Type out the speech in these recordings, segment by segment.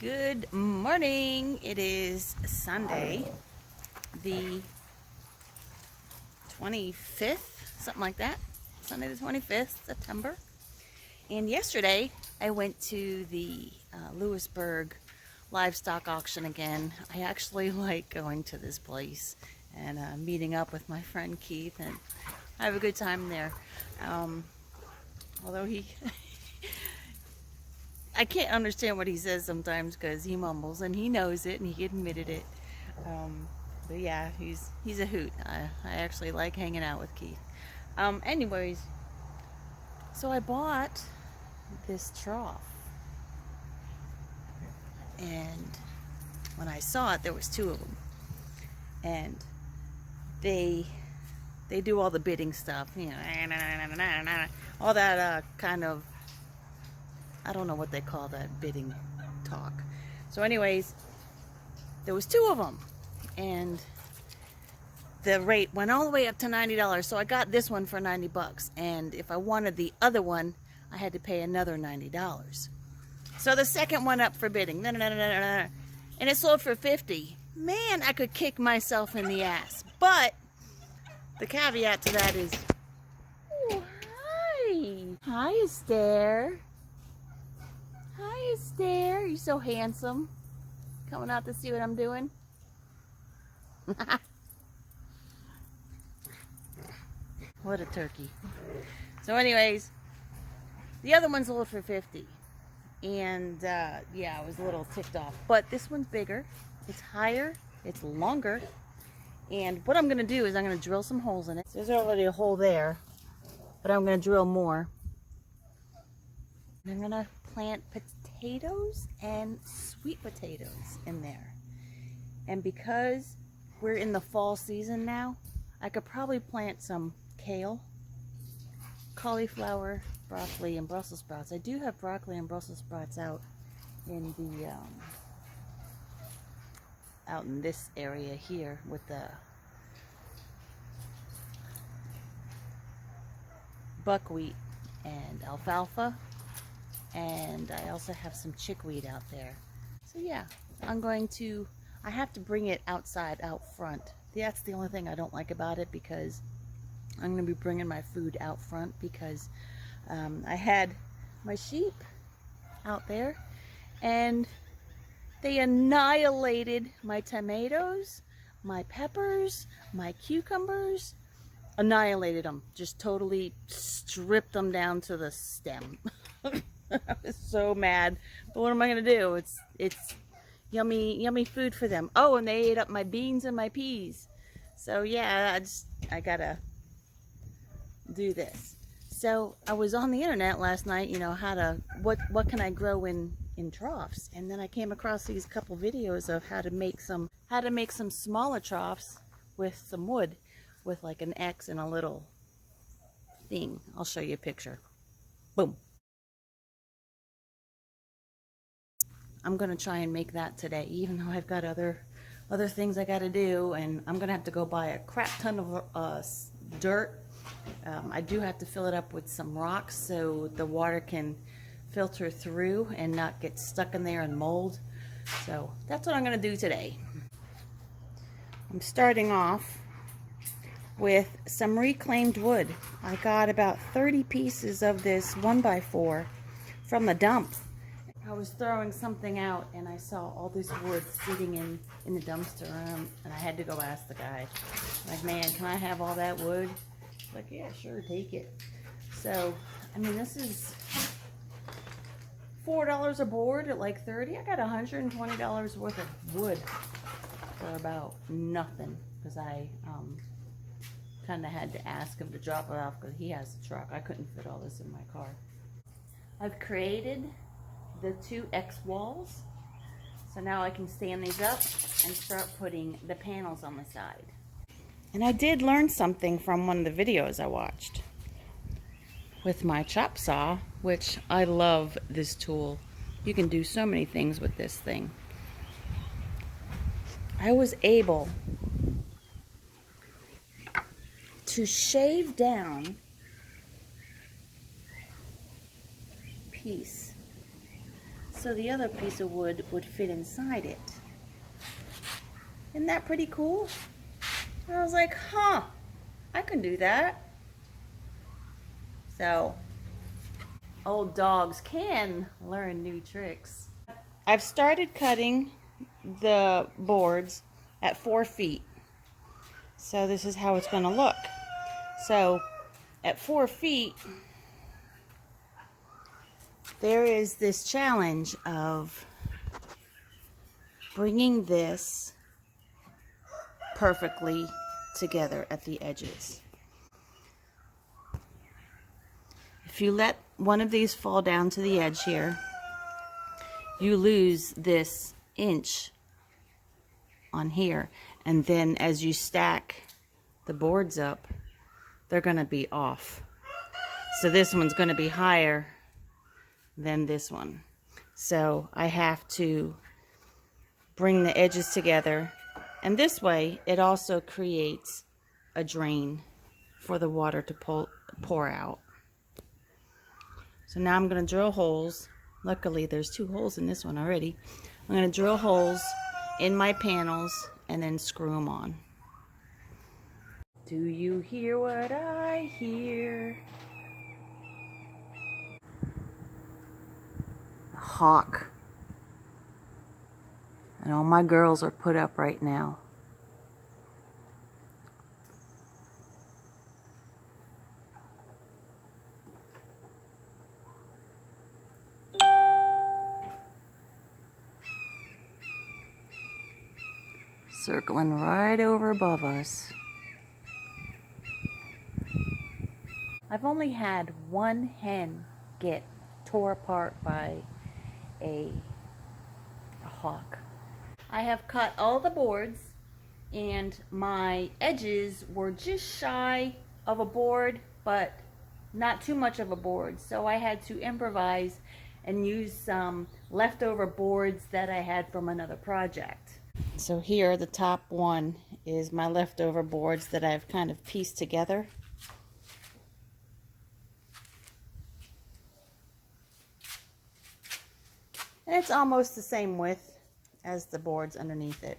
Good morning. It is Sunday, the 25th, something like that. Sunday the 25th, September. And yesterday I went to the Lewisburg livestock auction again. I actually like going to this place and meeting up with my friend Keith, and I have a good time there. Although I can't understand what he says sometimes because he mumbles, and he knows it, and he admitted it. But yeah, he's a hoot. I actually like hanging out with Keith. Anyways, so I bought this trough, and when I saw it, there was two of them, and they do all the bidding stuff, you know, all that kind of, I don't know what they call that bidding talk. So anyways, there was two of them, and the rate went all the way up to $90. So I got this one for 90 bucks, and if I wanted the other one, I had to pay another $90. So the second one up for bidding, and it sold for 50. Man, I could kick myself in the ass. But the caveat to that is, oh, hi. Hi, Astaire. Hi, Astaire. You're so handsome. Coming out to see what I'm doing? What a turkey. So anyways, the other one sold for 50. And yeah, I was a little ticked off. But this one's bigger. It's higher. It's longer. And what I'm going to do is I'm going to drill some holes in it. So there's already a hole there, but I'm going to drill more. I'm going to plant potatoes and sweet potatoes in there. And because we're in the fall season now, I could probably plant some kale, cauliflower, broccoli, and Brussels sprouts. I do have broccoli and Brussels sprouts out in the out in this area here with the buckwheat and alfalfa, and I also have some chickweed out there. So yeah, I have to bring it outside, out front. That's the only thing I don't like about it, because I'm going to be bringing my food out front, because I had my sheep out there and they annihilated my tomatoes, my peppers, my cucumbers, annihilated them, just totally stripped them down to the stem. I was so mad, but what am I going to do? It's yummy food for them. Oh, and they ate up my beans and my peas. So yeah, I gotta do this. So I was on the internet last night, you know, what can I grow in troughs, and then I came across these couple videos of how to make some smaller troughs with some wood, with like an X and a little thing. I'll show you a picture. Boom. I'm gonna try and make that today, even though I've got other things I gotta do, and I'm gonna have to go buy a crap ton of dirt. I do have to fill it up with some rocks so the water can filter through and not get stuck in there and mold. So that's what I'm gonna do today. I'm starting off with some reclaimed wood. I got about 30 pieces of this 1x4 from the dump. I was throwing something out and I saw all this wood sitting in the dumpster, and I had to go ask the guy, like, man, can I have all that wood? He's like, yeah, sure, take it. So, I mean, this is $4 a board at like 30. I got $120 worth of wood for about nothing, because I kind of had to ask him to drop it off because he has a truck. I couldn't fit all this in my car. I've created the 2 X walls, so now I can stand these up and start putting the panels on the side. And I did learn something from one of the videos I watched with my chop saw, which I love this tool. You can do so many things with this thing. I was able to shave down a piece so the other piece of wood would fit inside it. Isn't that pretty cool? I was like, huh, I can do that. So, old dogs can learn new tricks. I've started cutting the boards at 4 feet. So this is how it's going to look. So at 4 feet, there is this challenge of bringing this perfectly together at the edges. If you let one of these fall down to the edge here, you lose this inch on here. And then as you stack the boards up, they're going to be off. So this one's going to be higher than this one. So I have to bring the edges together. And this way, it also creates a drain for the water to pour out. So now I'm going to drill holes. Luckily, there's 2 holes in this one already. I'm going to drill holes in my panels and then screw them on. Do you hear what I hear? A hawk. And all my girls are put up right now. Circling right over above us. I've only had one hen get tore apart by a hawk. I have cut all the boards and my edges were just shy of a board, but not too much of a board. So I had to improvise and use some leftover boards that I had from another project. So here, the top one is my leftover boards that I've kind of pieced together. And it's almost the same width as the boards underneath it.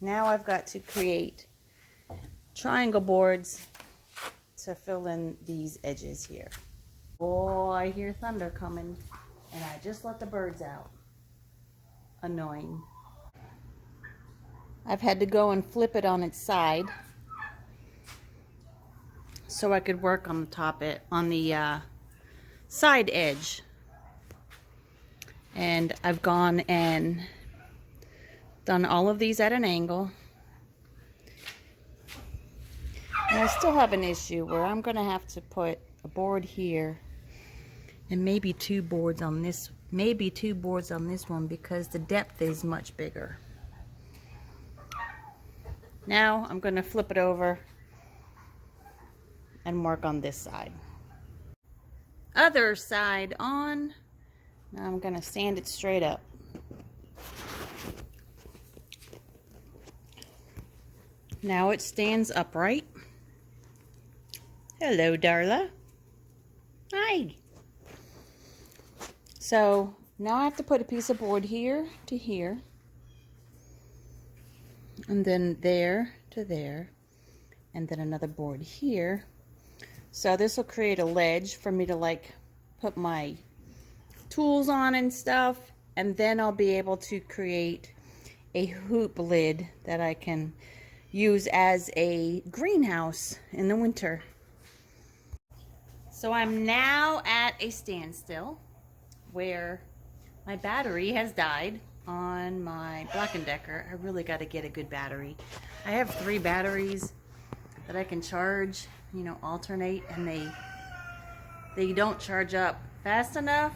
Now I've got to create triangle boards to fill in these edges here. Oh, I hear thunder coming, and I just let the birds out. Annoying. I've had to go and flip it on its side so I could work on the side edge. And I've gone and done all of these at an angle. And I still have an issue where I'm going to have to put a board here and maybe 2 boards on this, one because the depth is much bigger. Now I'm going to flip it over and work on this side. Other side on. Now I'm going to stand it straight up. Now it stands upright. Hello, Darla. Hi. So now I have to put a piece of board here to here, and then there to there, and then another board here. So this will create a ledge for me to like put my tools on and stuff, and then I'll be able to create a hoop lid that I can use as a greenhouse in the winter. So I'm now at a standstill where my battery has died on my Black & Decker. I really got to get a good battery. I have 3 batteries that I can charge, you know, alternate, and they don't charge up fast enough.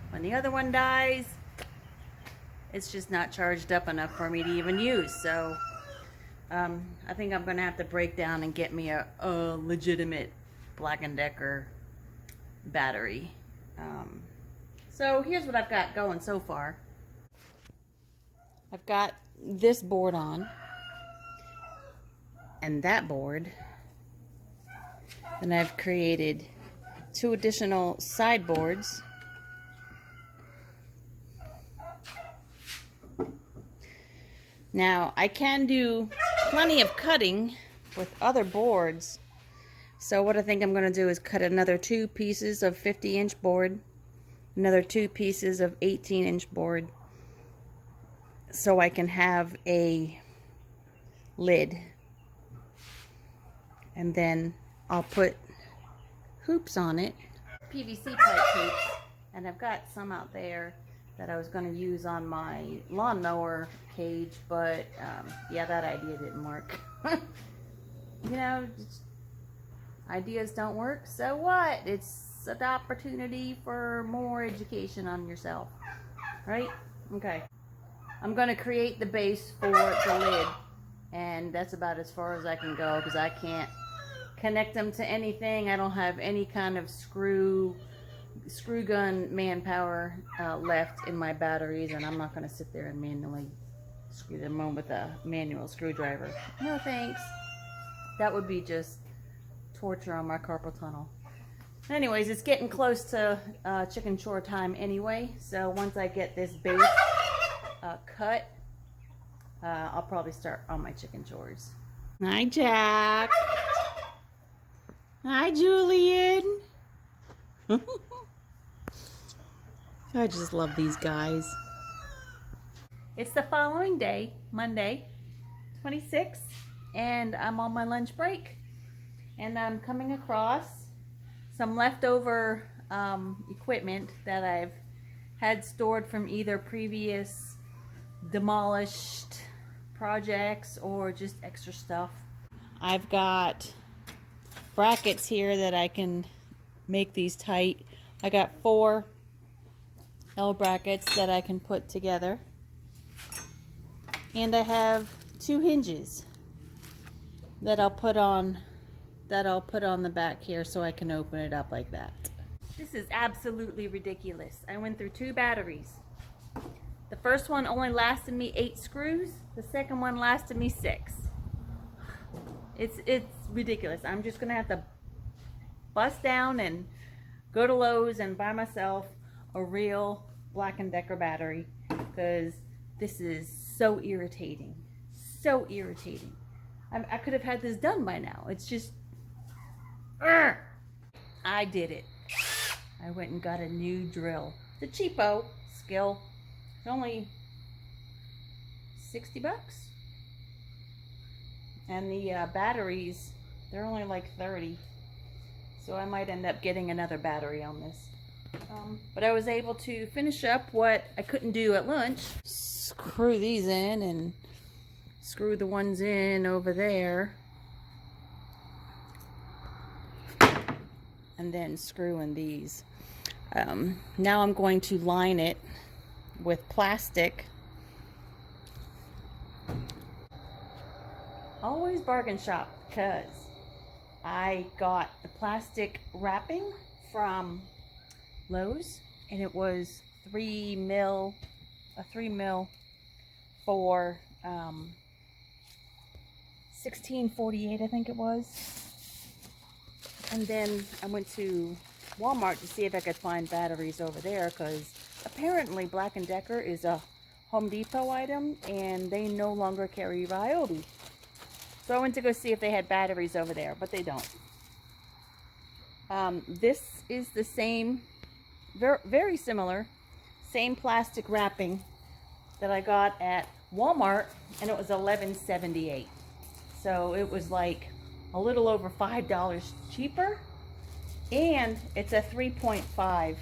When the other one dies, it's just not charged up enough for me to even use. So I think I'm gonna have to break down and get me a legitimate Black & Decker battery. So here's what I've got going so far. I've got this board on and that board. Then I've created 2 additional sideboards Now, I can do plenty of cutting with other boards. So what I think I'm going to do is cut another 2 pieces of 50-inch board, another 2 pieces of 18-inch board, so I can have a lid. And then I'll put hoops on it, PVC pipe hoops, and I've got some out there that I was going to use on my lawnmower cage, but yeah, that idea didn't work. You know, ideas don't work, so what? It's an opportunity for more education on yourself, right? Okay. I'm going to create the base for the lid, and that's about as far as I can go because I can't connect them to anything. I don't have any kind of screw gun manpower left in my batteries, and I'm not going to sit there and manually screw them on with a manual screwdriver. No thanks. That would be just torture on my carpal tunnel. Anyways, it's getting close to chicken chore time anyway, so once I get this base cut, I'll probably start on my chicken chores. Hi, Jack. Hi, Julian. I just love these guys. It's the following day, Monday, 26th, and I'm on my lunch break. And I'm coming across some leftover equipment that I've had stored from either previous demolished projects or just extra stuff. I've got brackets here that I can make these tight. I got 4 L brackets that I can put together, and I have 2 hinges that I'll put on the back here so I can open it up like that. This is absolutely ridiculous. I went through 2 batteries. The first one only lasted me 8 screws. The second one lasted me 6. It's ridiculous. I'm just gonna have to bust down and go to Lowe's and buy myself a real Black & Decker battery, because this is so irritating. So irritating. I could have had this done by now. It's just, I did it. I went and got a new drill. The cheapo Skill. It's only 60 bucks. And the batteries, they're only like 30. So I might end up getting another battery on this. But I was able to finish up what I couldn't do at lunch. Screw these in and screw the ones in over there. And then screw in these. Now I'm going to line it with plastic. Always bargain shop, because I got the plastic wrapping from Lowe's, and it was 3 mil for $16.48, I think it was. And then I went to Walmart to see if I could find batteries over there, because apparently Black & Decker is a Home Depot item and they no longer carry Ryobi. So I went to go see if they had batteries over there, but they don't. This is the same, very similar, same plastic wrapping that I got at Walmart, and it was $11.78. So it was like a little over $5 cheaper, and it's a 3.5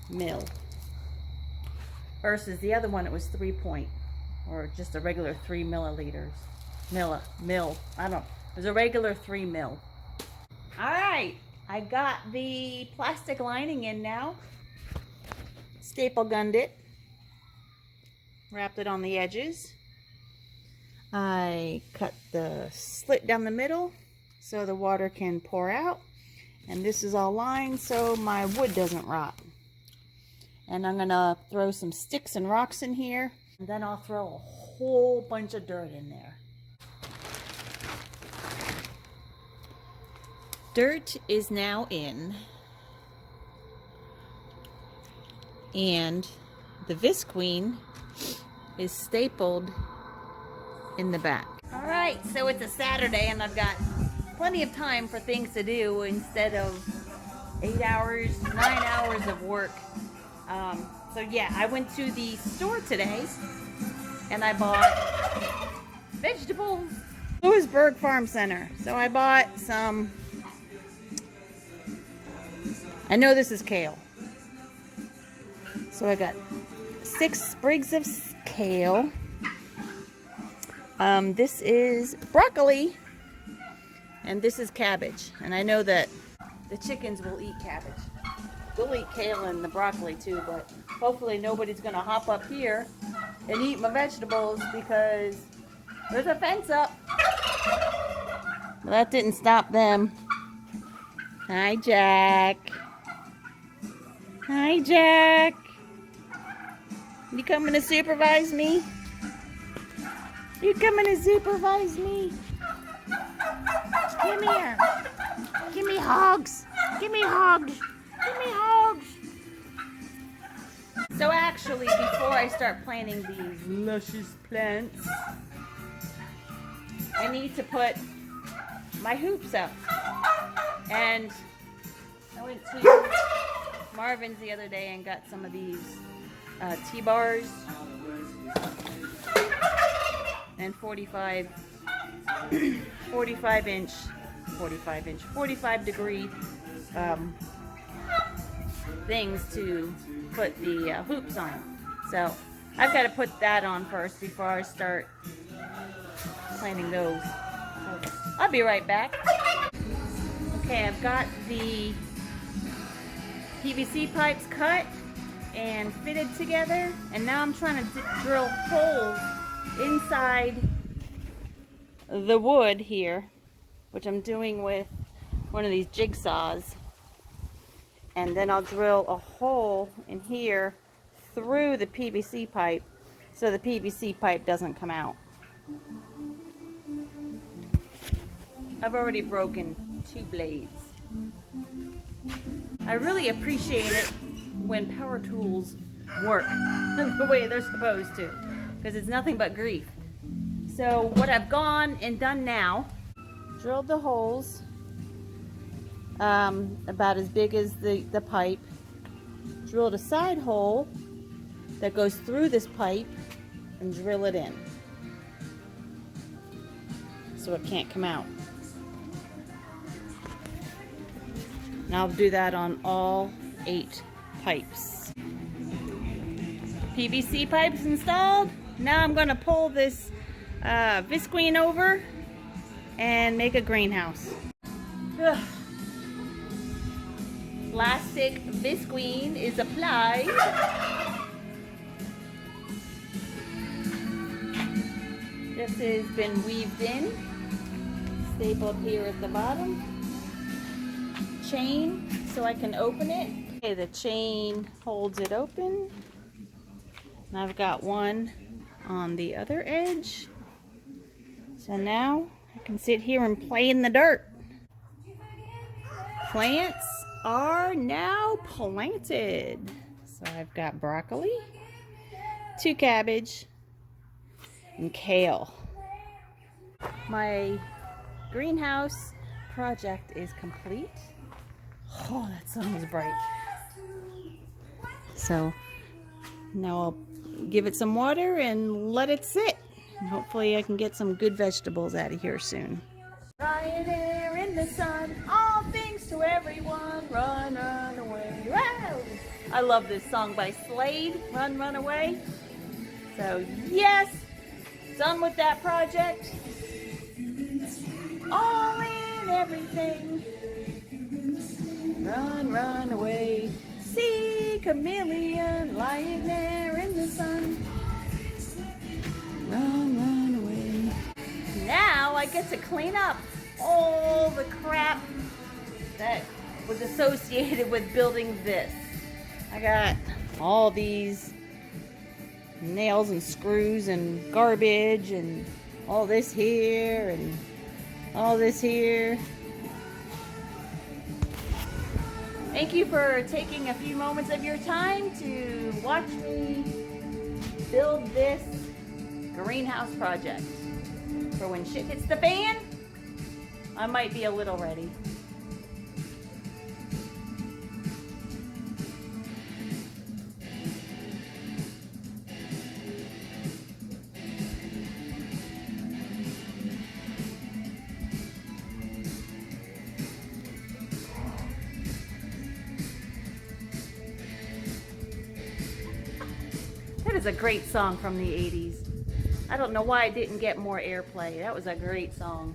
mil versus the other one. It was or just a regular 3 milliliters. I don't know. It was a regular 3 mil. All right, I got the plastic lining in now. Staple gunned it. Wrapped it on the edges. I cut the slit down the middle so the water can pour out. And this is all lined so my wood doesn't rot. And I'm gonna throw some sticks and rocks in here. And then I'll throw a whole bunch of dirt in there. Dirt is now in, and the Visqueen is stapled in the back. All right, so it's a Saturday and I've got plenty of time for things to do instead of 8 hours, 9 hours of work. So yeah, I went to the store today and I bought vegetables. Lewisburg Farm Center. So I bought some, I know this is kale. So I got 6 sprigs of kale. This is broccoli. And this is cabbage. And I know that the chickens will eat cabbage. They'll eat kale and the broccoli too, but hopefully nobody's gonna hop up here and eat my vegetables because there's a fence up. Well, that didn't stop them. Hi, Jack. Hi, Jack. You coming to supervise me? You coming to supervise me? Come here. Give me hugs. Give me hugs. Give me hugs. So actually, before I start planting these luscious plants, I need to put my hoops up. And I went to Marvin's the other day and got some of these T-bars and 45 degree things to put the hoops on. So I've got to put that on first before I start planting those. So I'll be right back. Okay, I've got the PVC pipes cut and fitted together, and now I'm trying to drill holes inside the wood here, which I'm doing with one of these jigsaws, and then I'll drill a hole in here through the PVC pipe so the PVC pipe doesn't come out. I've already broken 2 blades. I really appreciate it when power tools work the way they're supposed to, because it's nothing but grief. So what I've gone and done now, drilled the holes about as big as the pipe, drilled a side hole that goes through this pipe and drill it in so it can't come out. And I'll do that on all 8 pipes. PVC pipes installed. Now I'm going to pull this visqueen over and make a greenhouse. Ugh. Plastic visqueen is applied. This has been weaved in, stapled here at the bottom. Chain so I can open it. Okay, the chain holds it open. And I've got one on the other edge. So now I can sit here and play in the dirt. Plants are now planted. So I've got broccoli, 2 cabbage, and kale. My greenhouse project is complete. Oh, that sun was bright. So now I'll give it some water and let it sit. And hopefully I can get some good vegetables out of here soon. Lying there in the sun, all things to everyone, run, run away. Wow! I love this song by Slade, Run, Run Away. So yes, done with that project. All in everything. Run, run away. See chameleon lying there in the sun. Run, run away. Now I get to clean up all the crap that was associated with building this. I got all these nails and screws and garbage and all this here and all this here. Thank you for taking a few moments of your time to watch me build this greenhouse project. For when shit hits the fan, I might be a little ready. That is a great song from the 80s. I don't know why it didn't get more airplay. That was a great song.